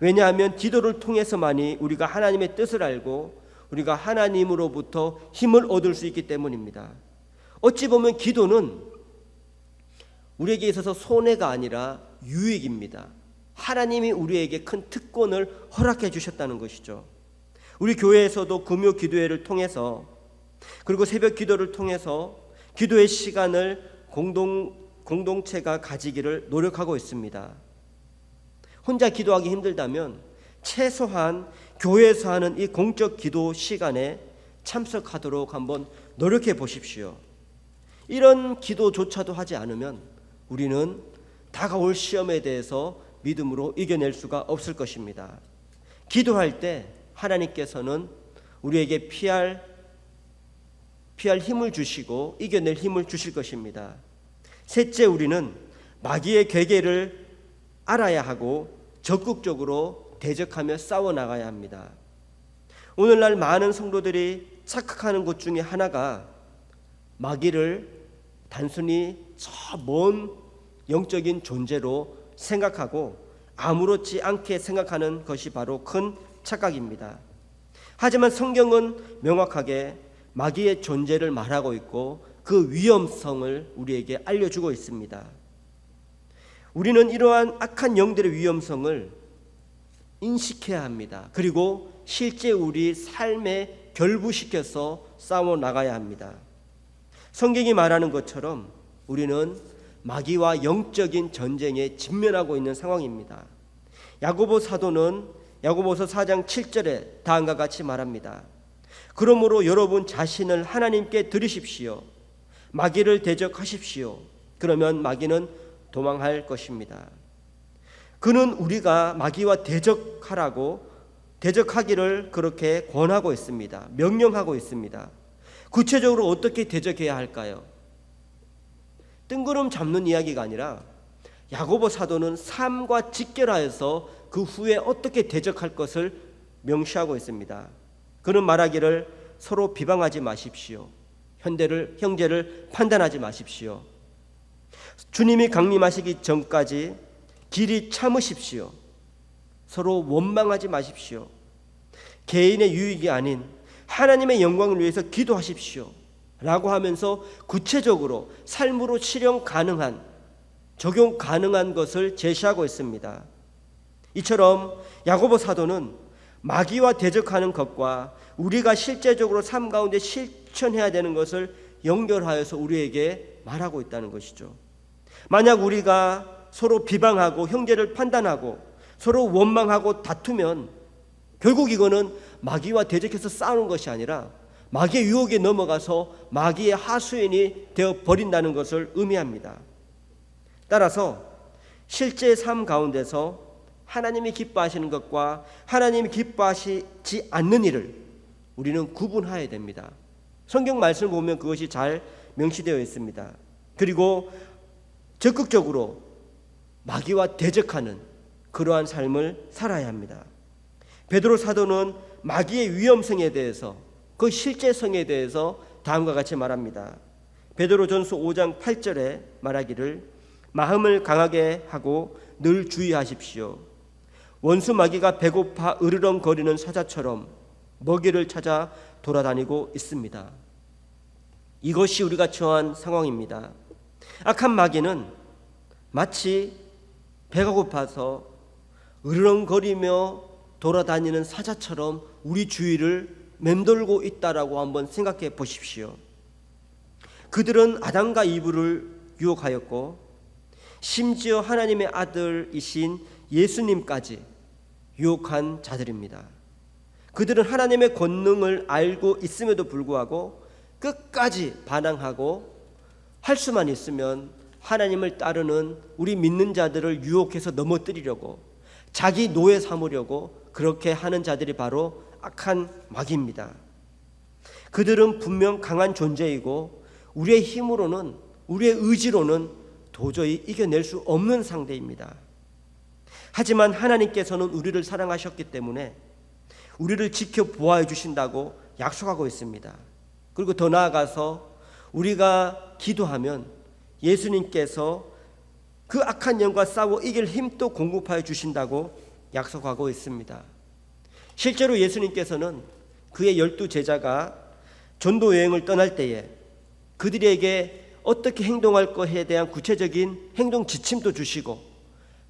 왜냐하면 기도를 통해서만이 우리가 하나님의 뜻을 알고 우리가 하나님으로부터 힘을 얻을 수 있기 때문입니다. 어찌 보면 기도는 우리에게 있어서 손해가 아니라 유익입니다. 하나님이 우리에게 큰 특권을 허락해 주셨다는 것이죠. 우리 교회에서도 금요 기도회를 통해서 그리고 새벽 기도를 통해서 기도의 시간을 공동체가 가지기를 노력하고 있습니다. 혼자 기도하기 힘들다면 최소한 교회에서 하는 이 공적 기도 시간에 참석하도록 한번 노력해 보십시오. 이런 기도조차도 하지 않으면 우리는 다가올 시험에 대해서 믿음으로 이겨낼 수가 없을 것입니다. 기도할 때 하나님께서는 우리에게 피할 힘을 주시고 이겨낼 힘을 주실 것입니다. 셋째, 우리는 마귀의 괴계를 알아야 하고 적극적으로 대적하며 싸워나가야 합니다. 오늘날 많은 성도들이 착각하는 것 중에 하나가 마귀를 단순히 저 먼 영적인 존재로 생각하고 아무렇지 않게 생각하는 것이 바로 큰 착각입니다. 하지만 성경은 명확하게 마귀의 존재를 말하고 있고 그 위험성을 우리에게 알려주고 있습니다. 우리는 이러한 악한 영들의 위험성을 인식해야 합니다. 그리고 실제 우리 삶에 결부시켜서 싸워 나가야 합니다. 성경이 말하는 것처럼 우리는 마귀와 영적인 전쟁에 직면하고 있는 상황입니다. 야고보 사도는 야고보서 4장 7절에 다음과 같이 말합니다. 그러므로 여러분 자신을 하나님께 드리십시오. 마귀를 대적하십시오. 그러면 마귀는 도망할 것입니다. 그는 우리가 마귀와 대적하기를 그렇게 권하고 있습니다. 명령하고 있습니다. 구체적으로 어떻게 대적해야 할까요? 뜬구름 잡는 이야기가 아니라 야고보 사도는 삶과 직결하여서 그 후에 어떻게 대적할 것을 명시하고 있습니다. 그는 말하기를 서로 비방하지 마십시오. 형제를 판단하지 마십시오. 주님이 강림하시기 전까지 길이 참으십시오. 서로 원망하지 마십시오. 개인의 유익이 아닌 하나님의 영광을 위해서 기도하십시오. 라고 하면서 구체적으로 삶으로 실현 가능한, 적용 가능한 것을 제시하고 있습니다. 이처럼 야고보 사도는 마귀와 대적하는 것과 우리가 실제적으로 삶 가운데 실천해야 되는 것을 연결하여서 우리에게 말하고 있다는 것이죠. 만약 우리가 서로 비방하고 형제를 판단하고 서로 원망하고 다투면 결국 이거는 마귀와 대적해서 싸우는 것이 아니라 마귀의 유혹에 넘어가서 마귀의 하수인이 되어 버린다는 것을 의미합니다. 따라서 실제 삶 가운데서 하나님이 기뻐하시는 것과 하나님이 기뻐하시지 않는 일을 우리는 구분해야 됩니다. 성경 말씀을 보면 그것이 잘 명시되어 있습니다. 그리고 적극적으로 마귀와 대적하는 그러한 삶을 살아야 합니다. 베드로 사도는 마귀의 위험성에 대해서, 그 실제성에 대해서 다음과 같이 말합니다. 베드로전서 5장 8절에 말하기를 마음을 강하게 하고 늘 주의하십시오. 원수 마귀가 배고파 으르렁거리는 사자처럼 먹이를 찾아 돌아다니고 있습니다. 이것이 우리가 처한 상황입니다. 악한 마귀는 마치 배가 고파서 으르렁거리며 돌아다니는 사자처럼 우리 주위를 맴돌고 있다라고 한번 생각해 보십시오. 그들은 아담과 이브를 유혹하였고 심지어 하나님의 아들이신 예수님까지 유혹한 자들입니다. 그들은 하나님의 권능을 알고 있음에도 불구하고 끝까지 반항하고 할 수만 있으면 하나님을 따르는 우리 믿는 자들을 유혹해서 넘어뜨리려고 자기 노예 삼으려고 그렇게 하는 자들이 바로 악한 마귀입니다. 그들은 분명 강한 존재이고 우리의 힘으로는, 우리의 의지로는 도저히 이겨낼 수 없는 상대입니다. 하지만 하나님께서는 우리를 사랑하셨기 때문에 우리를 지켜보아해 주신다고 약속하고 있습니다. 그리고 더 나아가서 우리가 기도하면 예수님께서 그 악한 영과 싸워 이길 힘도 공급하여 주신다고 약속하고 있습니다. 실제로 예수님께서는 그의 12제자가 전도 여행을 떠날 때에 그들에게 어떻게 행동할 것에 대한 구체적인 행동 지침도 주시고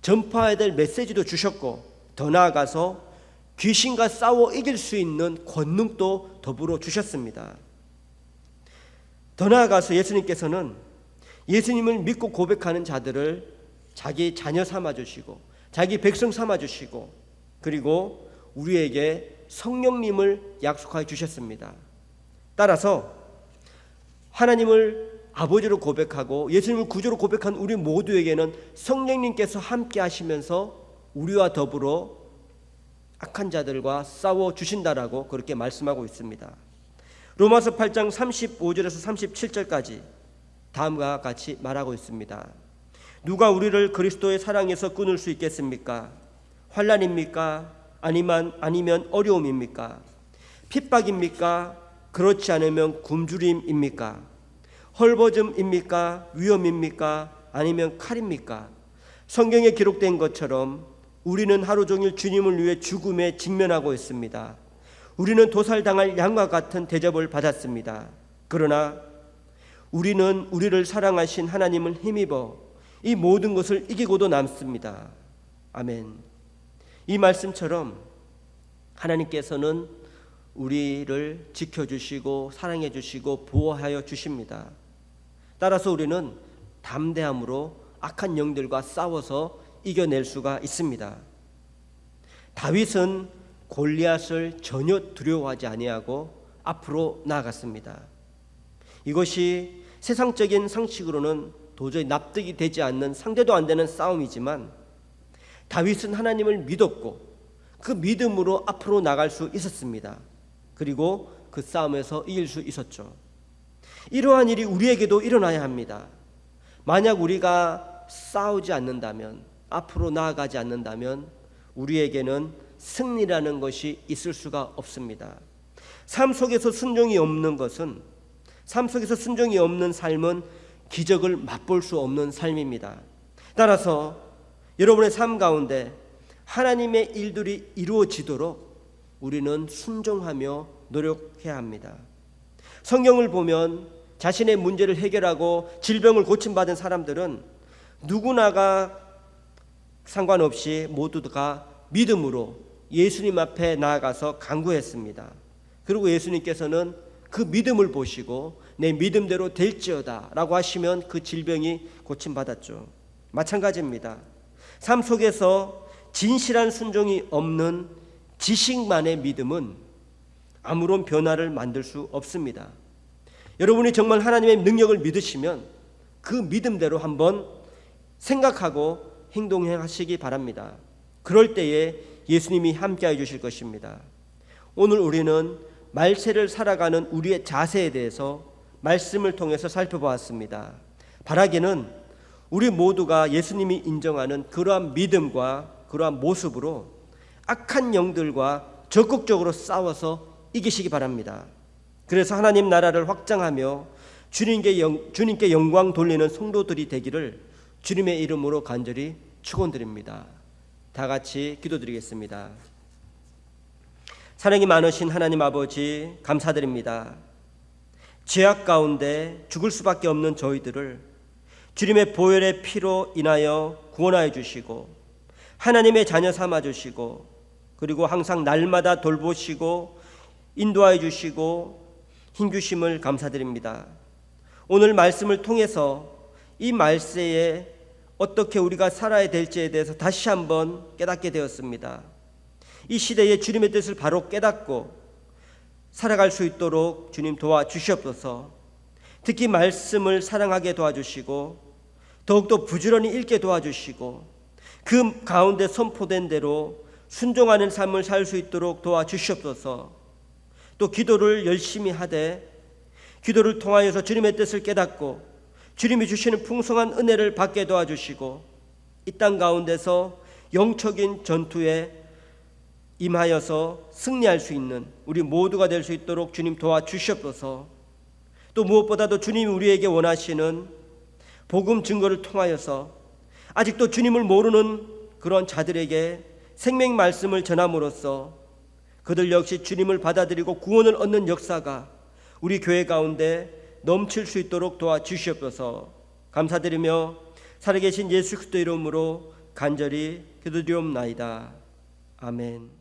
전파해야 될 메시지도 주셨고, 더 나아가서 귀신과 싸워 이길 수 있는 권능도 더불어 주셨습니다. 더 나아가서 예수님께서는 예수님을 믿고 고백하는 자들을 자기 자녀 삼아주시고 자기 백성 삼아주시고, 그리고 우리에게 성령님을 약속하여 주셨습니다. 따라서 하나님을 아버지로 고백하고 예수님을 구주로 고백한 우리 모두에게는 성령님께서 함께 하시면서 우리와 더불어 악한 자들과 싸워 주신다라고 그렇게 말씀하고 있습니다. 로마서 8장 35절에서 37절까지 다음과 같이 말하고 있습니다. 누가 우리를 그리스도의 사랑에서 끊을 수 있겠습니까? 환난입니까? 아니면 어려움입니까? 핍박입니까? 그렇지 않으면 굶주림입니까? 헐벗음입니까? 위험입니까? 아니면 칼입니까? 성경에 기록된 것처럼 우리는 하루 종일 주님을 위해 죽음에 직면하고 있습니다. 우리는 도살당할 양과 같은 대접을 받았습니다. 그러나 우리는 우리를 사랑하신 하나님을 힘입어 이 모든 것을 이기고도 남습니다. 아멘. 이 말씀처럼 하나님께서는 우리를 지켜주시고 사랑해주시고 보호하여 주십니다. 따라서 우리는 담대함으로 악한 영들과 싸워서 이겨낼 수가 있습니다. 다윗은 골리앗을 전혀 두려워하지 아니하고 앞으로 나아갔습니다. 이것이 세상적인 상식으로는 도저히 납득이 되지 않는, 상대도 안 되는 싸움이지만 다윗은 하나님을 믿었고 그 믿음으로 앞으로 나갈 수 있었습니다. 그리고 그 싸움에서 이길 수 있었죠. 이러한 일이 우리에게도 일어나야 합니다. 만약 우리가 싸우지 않는다면, 앞으로 나아가지 않는다면 우리에게는 승리라는 것이 있을 수가 없습니다. 삶 속에서 순종이 없는 것은, 삶 속에서 순종이 없는 삶은 기적을 맛볼 수 없는 삶입니다. 따라서 여러분의 삶 가운데 하나님의 일들이 이루어지도록 우리는 순종하며 노력해야 합니다. 성경을 보면 자신의 문제를 해결하고 질병을 고침받은 사람들은 누구나가 상관없이 모두가 믿음으로 예수님 앞에 나아가서 간구했습니다. 그리고 예수님께서는 그 믿음을 보시고 내 믿음대로 될지어다 라고 하시면 그 질병이 고침받았죠. 마찬가지입니다. 삶 속에서 진실한 순종이 없는 지식만의 믿음은 아무런 변화를 만들 수 없습니다. 여러분이 정말 하나님의 능력을 믿으시면 그 믿음대로 한번 생각하고 행동하시기 바랍니다. 그럴 때에 예수님이 함께해 주실 것입니다. 오늘 우리는 말세를 살아가는 우리의 자세에 대해서 말씀을 통해서 살펴보았습니다. 바라기는 우리 모두가 예수님이 인정하는 그러한 믿음과 그러한 모습으로 악한 영들과 적극적으로 싸워서 이기시기 바랍니다. 그래서 하나님 나라를 확장하며 주님께 영광 돌리는 성도들이 되기를 주님의 이름으로 간절히 축원드립니다. 다 같이 기도드리겠습니다. 사랑이 많으신 하나님 아버지, 감사드립니다. 죄악 가운데 죽을 수밖에 없는 저희들을 주님의 보혈의 피로 인하여 구원하여 주시고 하나님의 자녀 삼아 주시고, 그리고 항상 날마다 돌보시고 인도하여 주시고 힘주심을 감사드립니다. 오늘 말씀을 통해서 이 말세에 어떻게 우리가 살아야 될지에 대해서 다시 한번 깨닫게 되었습니다. 이 시대에 주님의 뜻을 바로 깨닫고 살아갈 수 있도록 주님 도와주시옵소서. 특히 말씀을 사랑하게 도와주시고 더욱더 부지런히 읽게 도와주시고 그 가운데 선포된 대로 순종하는 삶을 살 수 있도록 도와주시옵소서. 또 기도를 열심히 하되 기도를 통하여서 주님의 뜻을 깨닫고 주님이 주시는 풍성한 은혜를 받게 도와주시고 이 땅 가운데서 영적인 전투에 임하여서 승리할 수 있는 우리 모두가 될 수 있도록 주님 도와주시옵소서. 또 무엇보다도 주님이 우리에게 원하시는 복음 증거를 통하여서 아직도 주님을 모르는 그런 자들에게 생명 말씀을 전함으로써 그들 역시 주님을 받아들이고 구원을 얻는 역사가 우리 교회 가운데 넘칠 수 있도록 도와주시옵소서. 감사드리며 살아계신 예수 그리스도 이름으로 간절히 기도드리옵나이다. 아멘.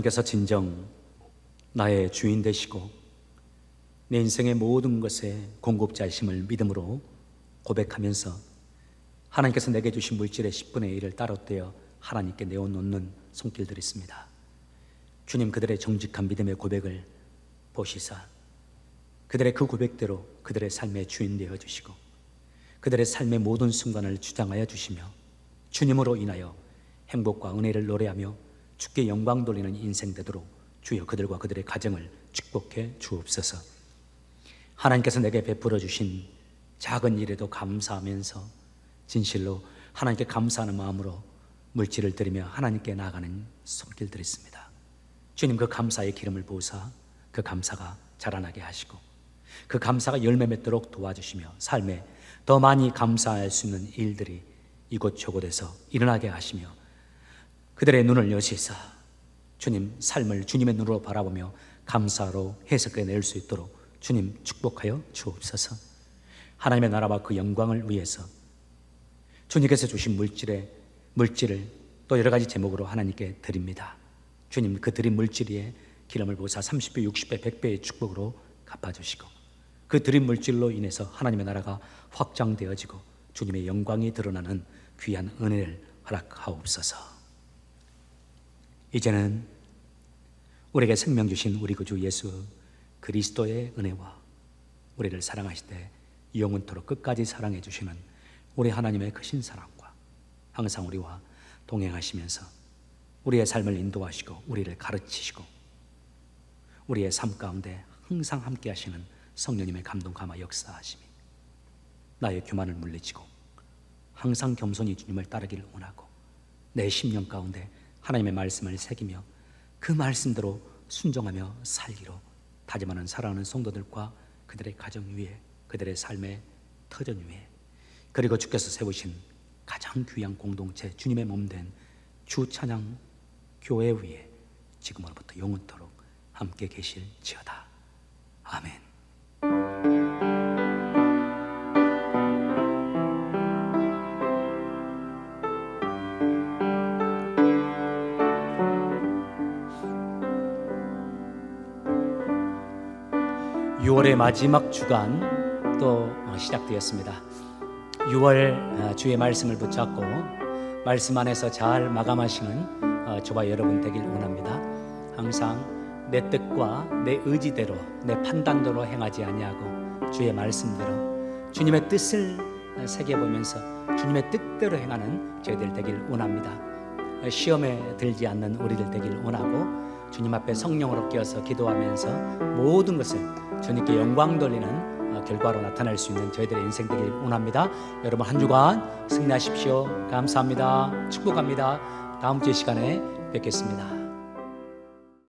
하나님께서 진정 나의 주인 되시고 내 인생의 모든 것의 공급자이심을 믿음으로 고백하면서 하나님께서 내게 주신 물질의 10분의 1을 따로 떼어 하나님께 내어놓는 손길들이 있습니다. 주님 그들의 정직한 믿음의 고백을 보시사 그들의 그 고백대로 그들의 삶의 주인 되어 주시고 그들의 삶의 모든 순간을 주장하여 주시며 주님으로 인하여 행복과 은혜를 노래하며 주께 영광 돌리는 인생 되도록 주여 그들과 그들의 가정을 축복해 주옵소서. 하나님께서 내게 베풀어 주신 작은 일에도 감사하면서 진실로 하나님께 감사하는 마음으로 물질을 드리며 하나님께 나아가는 손길들이 있습니다. 주님 그 감사의 기름을 부으사 그 감사가 자라나게 하시고 그 감사가 열매 맺도록 도와주시며 삶에 더 많이 감사할 수 있는 일들이 이곳저곳에서 일어나게 하시며 그들의 눈을 여시사 주님 삶을 주님의 눈으로 바라보며 감사로 해석해낼 수 있도록 주님 축복하여 주옵소서. 하나님의 나라와 그 영광을 위해서 주님께서 주신 물질을 또 여러 가지 제목으로 하나님께 드립니다. 주님 그 드린 물질 위에 기름을 부으사 30배, 60배, 100배의 축복으로 갚아주시고 그 드린 물질로 인해서 하나님의 나라가 확장되어지고 주님의 영광이 드러나는 귀한 은혜를 허락하옵소서. 이제는 우리에게 생명 주신 우리 구주 예수 그리스도의 은혜와 우리를 사랑하시되 영원토록 끝까지 사랑해 주시는 우리 하나님의 크신 사랑과 항상 우리와 동행하시면서 우리의 삶을 인도하시고 우리를 가르치시고 우리의 삶 가운데 항상 함께 하시는 성령님의 감동 감화 역사하심이 나의 교만을 물리치고 항상 겸손히 주님을 따르기를 원하고 내 심령 가운데 하나님의 말씀을 새기며 그 말씀대로 순종하며 살기로 다짐하는 사랑하는 성도들과 그들의 가정 위에, 그들의 삶의 터전 위에, 그리고 주께서 세우신 가장 귀한 공동체 주님의 몸된 주 찬양 교회 위에 지금으로부터 영원토록 함께 계실지어다. 아멘. (6월의) 마지막 주간 또 시작되었습니다. 6월 주의 말씀을 붙잡고 말씀 안에서 잘 마감하시는 저와 여러분 되길 원합니다. 항상 내 뜻과 내 의지대로, 내 판단대로 행하지 아니하고 주의 말씀대로 주님의 뜻을 새겨보면서 주님의 뜻대로 행하는 저희들 되길 원합니다. 시험에 들지 않는 우리들 되길 원하고 주님 앞에 성령으로 깨어서 기도하면서 모든 것을 주님께 영광 돌리는 결과로 나타날 수 있는 저희들의 인생 되길 원합니다. 여러분 한 주간 승리하십시오. 감사합니다. 축복합니다. 다음 주 시간에 뵙겠습니다.